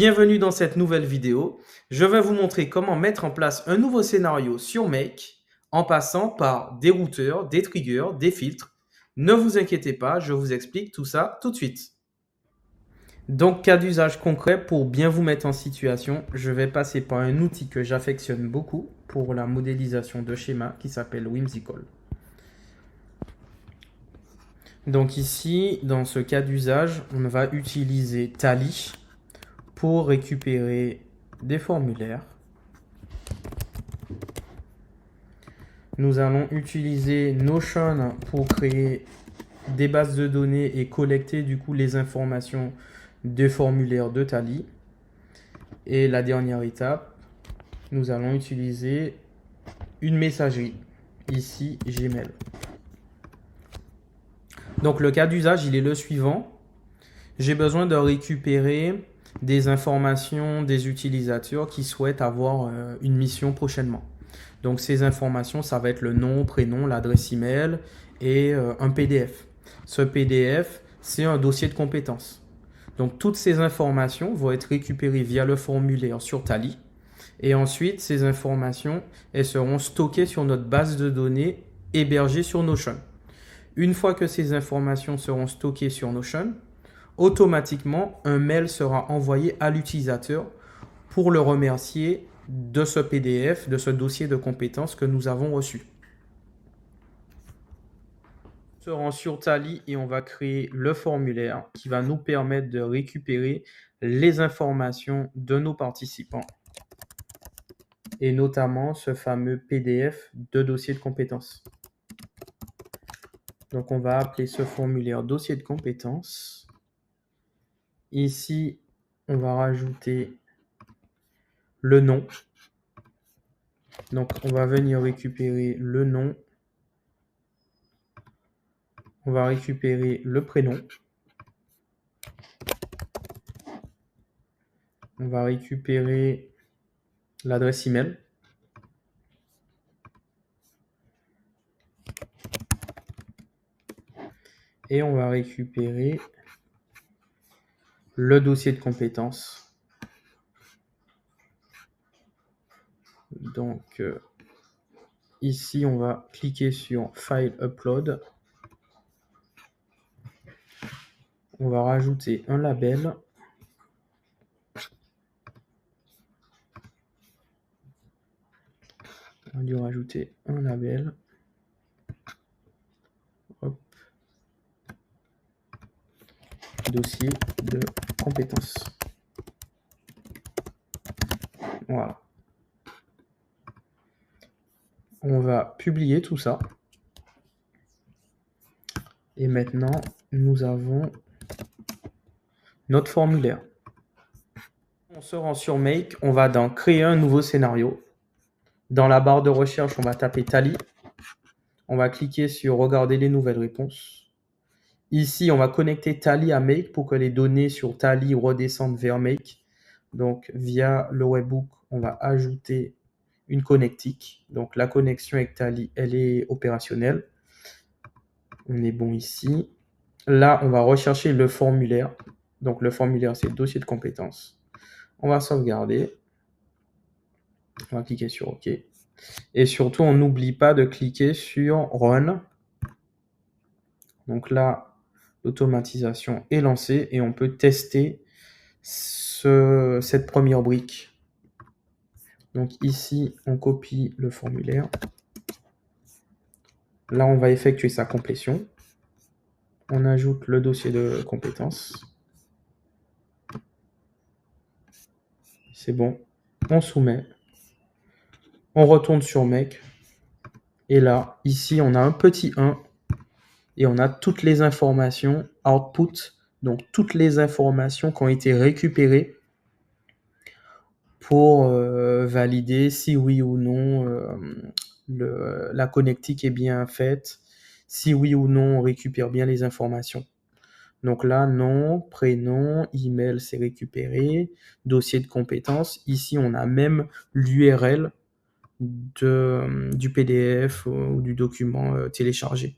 Bienvenue dans cette nouvelle vidéo. Je vais vous montrer comment mettre en place un nouveau scénario sur Make en passant par des routeurs, des triggers, des filtres. Ne vous inquiétez pas, je vous explique tout ça tout de suite. Donc, cas d'usage concret pour bien vous mettre en situation, je vais passer par un outil que j'affectionne beaucoup pour la modélisation de schémas qui s'appelle Whimsical. Donc ici, dans ce cas d'usage, on va utiliser Tally pour récupérer des formulaires. Nous allons utiliser Notion pour créer des bases de données et collecter du coup les informations des formulaires de Tally. Et la dernière étape, nous allons utiliser une messagerie, ici Gmail. Donc le cas d'usage, il est le suivant. J'ai besoin de récupérer des informations des utilisateurs qui souhaitent avoir une mission prochainement. Donc ces informations, ça va être le nom, prénom, l'adresse email et un PDF. Ce PDF, c'est un dossier de compétences. Donc toutes ces informations vont être récupérées via le formulaire sur Tally. Et ensuite, ces informations, elles seront stockées sur notre base de données hébergée sur Notion. Une fois que ces informations seront stockées sur Notion, automatiquement, un mail sera envoyé à l'utilisateur pour le remercier de ce PDF, de ce dossier de compétences que nous avons reçu. On se rend sur Tally et on va créer le formulaire qui va nous permettre de récupérer les informations de nos participants et notamment ce fameux PDF de dossier de compétences. Donc on va appeler ce formulaire dossier de compétences. Ici, on va rajouter le nom. Donc on va venir récupérer le nom. On va récupérer le prénom. On va récupérer l'adresse email. Et on va récupérer le dossier de compétences. Donc ici, on va cliquer sur File Upload. On va rajouter un label. On va lui rajouter un label. Hop. Dossier de compétences. Voilà. On va publier tout ça. Et maintenant, nous avons notre formulaire. On se rend sur Make, on va dans Créer un nouveau scénario. Dans la barre de recherche, on va taper Tally. On va cliquer sur Regarder les nouvelles réponses. Ici, on va connecter Tally à Make pour que les données sur Tally redescendent vers Make. Donc, via le webhook, on va ajouter une connectique. Donc, la connexion avec Tally, elle est opérationnelle. On est bon ici. Là, on va rechercher le formulaire. Donc, le formulaire, c'est le dossier de compétences. On va sauvegarder. On va cliquer sur OK. Et surtout, on n'oublie pas de cliquer sur Run. Donc là, l'automatisation est lancée et on peut tester cette première brique. Donc ici, on copie le formulaire. Là, on va effectuer sa complétion. On ajoute le dossier de compétences. C'est bon. On soumet. On retourne sur Make. Et là, ici, on a un petit 1 et on a toutes les informations output, donc toutes les informations qui ont été récupérées pour valider si oui ou non la connectique est bien faite, si oui ou non on récupère bien les informations. Donc là, nom, prénom, email, c'est récupéré, dossier de compétences. Ici, on a même l'URL du PDF ou du document téléchargé.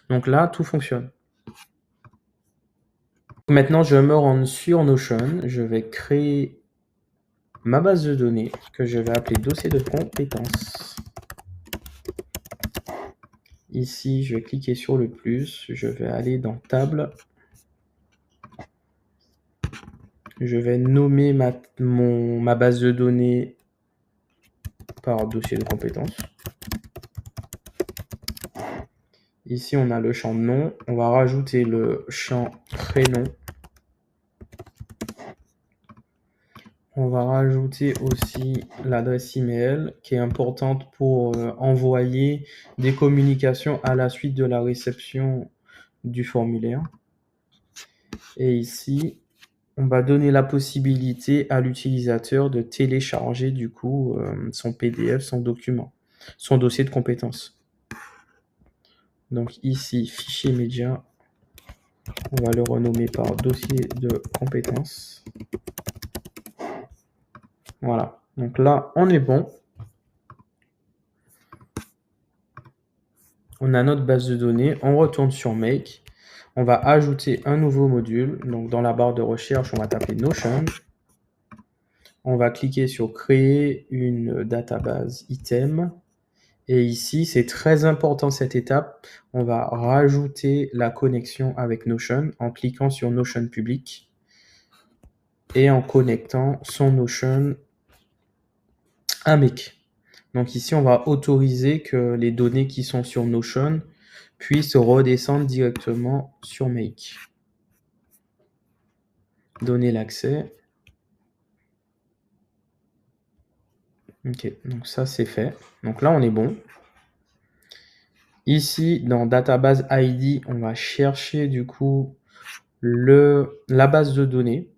Donc là, tout fonctionne. Maintenant, je me rends sur Notion. Je vais créer ma base de données que je vais appeler dossier de compétences. Ici, je vais cliquer sur le plus. Je vais aller dans Table. Je vais nommer ma base de données par dossier de compétences. Ici, on a le champ nom. On va rajouter le champ prénom. On va rajouter aussi l'adresse email qui est importante pour envoyer des communications à la suite de la réception du formulaire. Et ici, on va donner la possibilité à l'utilisateur de télécharger du coup son PDF, son document, son dossier de compétences. Donc ici, fichier média, on va le renommer par dossier de compétences. Voilà, donc là, on est bon. On a notre base de données, on retourne sur Make. On va ajouter un nouveau module. Donc dans la barre de recherche, on va taper Notion. On va cliquer sur créer une database item. Et ici, c'est très important cette étape. On va rajouter la connexion avec Notion en cliquant sur Notion public et en connectant son Notion à Make. Donc ici, on va autoriser que les données qui sont sur Notion puissent redescendre directement sur Make. Donner l'accès. Ok, donc ça c'est fait. Donc là, on est bon. Ici, dans Database ID, on va chercher du coup la base de données.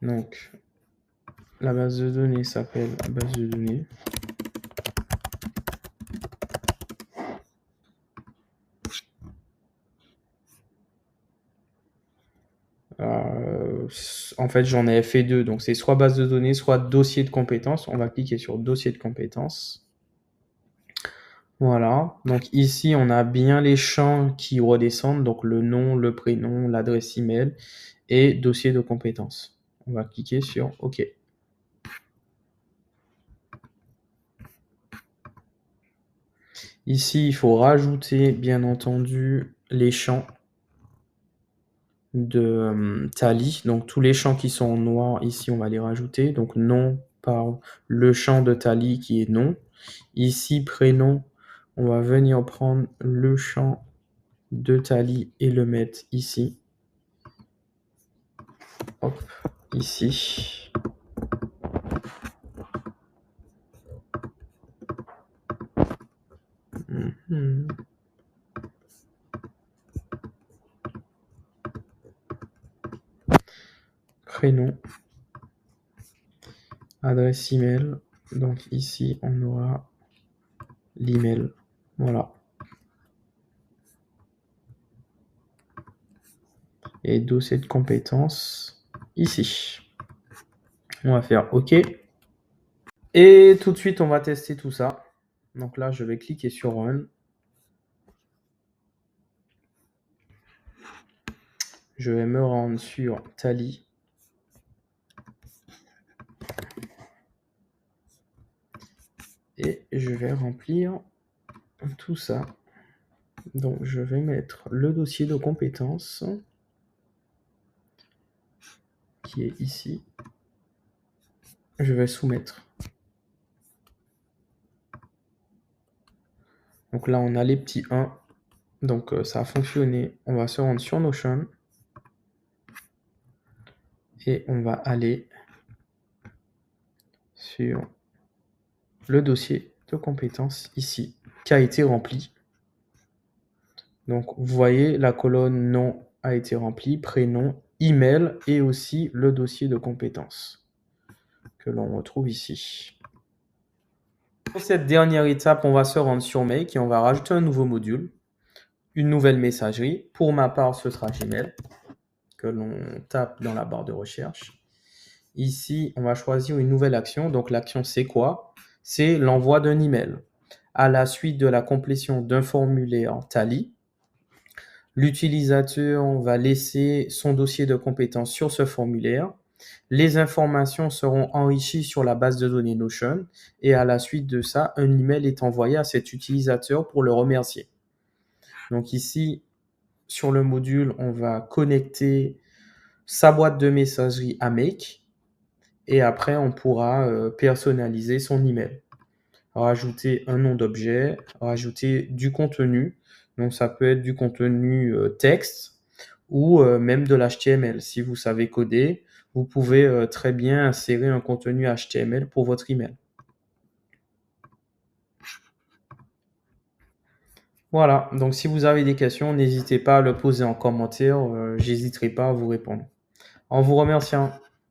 Donc, la base de données s'appelle base de données. En fait, j'en ai fait deux. Donc, c'est soit base de données, soit dossier de compétences. On va cliquer sur dossier de compétences. Voilà. Donc, ici, on a bien les champs qui redescendent. Donc, le nom, le prénom, l'adresse email et dossier de compétences. On va cliquer sur OK. Ici, il faut rajouter, bien entendu, les champs de Tally. Donc, tous les champs qui sont en noir, ici, on va les rajouter. Donc, nom par le champ de Tally qui est nom. Ici, prénom, on va venir prendre le champ de Tally et le mettre ici. Hop, ici. Prénom. Adresse email. Donc ici, on aura l'email. Voilà. Et dossier de compétences ici. On va faire OK. Et tout de suite, on va tester tout ça. Donc là, je vais cliquer sur Run. Je vais me rendre sur Tally. Et je vais remplir tout ça. Donc, je vais mettre le dossier de compétences qui est ici. Je vais soumettre. Donc là, on a les petits 1. Donc, ça a fonctionné. On va se rendre sur Notion. Et on va aller sur le dossier de compétences ici, qui a été rempli. Donc, vous voyez, la colonne nom a été remplie, prénom, email et aussi le dossier de compétences que l'on retrouve ici. Pour cette dernière étape, on va se rendre sur Make et on va rajouter un nouveau module, une nouvelle messagerie. Pour ma part, ce sera Gmail que l'on tape dans la barre de recherche. Ici, on va choisir une nouvelle action. Donc, l'action, c'est quoi? C'est l'envoi d'un email. À la suite de la complétion d'un formulaire Tally, L'utilisateur va laisser son dossier de compétences sur ce formulaire. Les informations seront enrichies sur la base de données Notion et à la suite de ça, un email est envoyé à cet utilisateur pour le remercier. Donc ici, sur le module, on va connecter sa boîte de messagerie à Make et après, on pourra personnaliser son email. Rajouter un nom d'objet, rajouter du contenu. Donc ça peut être du contenu texte ou même de l'HTML. Si vous savez coder, vous pouvez très bien insérer un contenu HTML pour votre email. Voilà, donc si vous avez des questions, n'hésitez pas à le poser en commentaire, j'hésiterai pas à vous répondre. En vous remerciant.